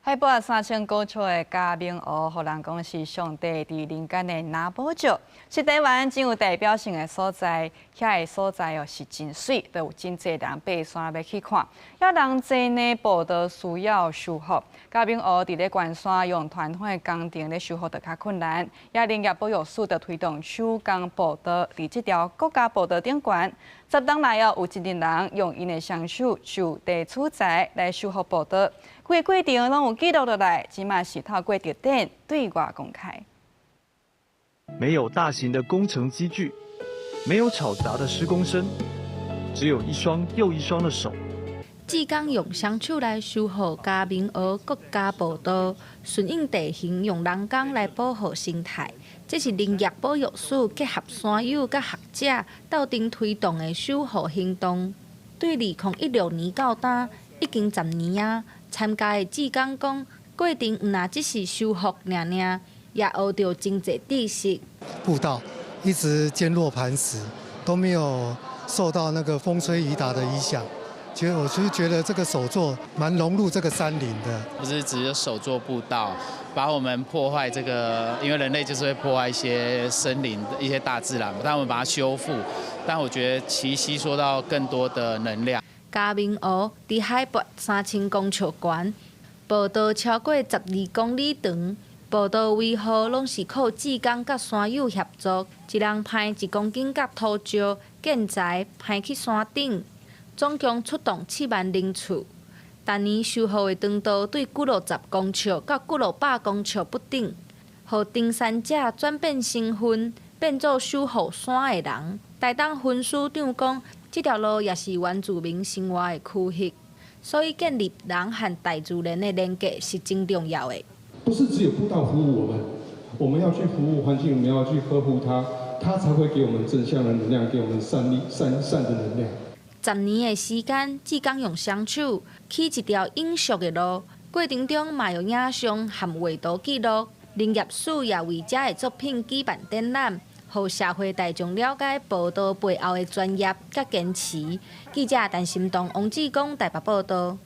海拔3000高处的嘉明湖，互人讲是上帝伫人间的拿宝石，是台湾真有代表性的所在。遐个所在哦是真水，都有真侪人爬山要去看。遐人侪呢，步道需要修复。嘉明湖伫咧关山用传统的工程咧修复就较困难。遐林业保育署就推动手工步道，伫这条国家步道顶悬。10当内有一群人用因的双手就地取材来修复步道，规个过程拢有记录落来，即嘛是透过特典对外公开。没有大型的工程机具，没有吵杂的施工声，只有一双又一双的手。志工用双手来修复嘉明湖国家步道，顺应地形，用人工来保护生态。这是林业保育署结合山友甲学者斗阵推动的修复行动。对2016年到今已经10年啊，参加的志工讲，过程毋若只是修复尔，也学到真侪知识。步道一直坚若磐石，都没有受到那个风吹雨打的影响。我就是觉得这个手作蛮融入这个山林的，不是只有手作步道，把我们破坏这个，因为人类就是会破坏一些森林、一些大自然，但我们把它修复。但我觉得其吸收到更多的能量。嘉明湖伫海拔3000公尺悬，步道超过12公里长。步道维护拢是靠志工甲山友合作，一人派1公斤角土石、建材派去山顶。总共出动7万人次，单年修复的长度对几落10公尺到几落100公尺不等，互登山者转变身份，变做守护山的人。台东分署长讲，这条路也是原住民生活的区域，所以建立人和大自然的连结是真重要的。不是只有步道服务我们要去服务环境，我们要去呵护它，它才会给我们正向的能量，给我们善的能量。10年的时间，志工用双手起一条永续的路，过程中嘛有影像和画图记录。林业署也为这的作品举办展览，让社会大众了解步道背后的专业甲坚持。记者陈心动、王志光台北报道。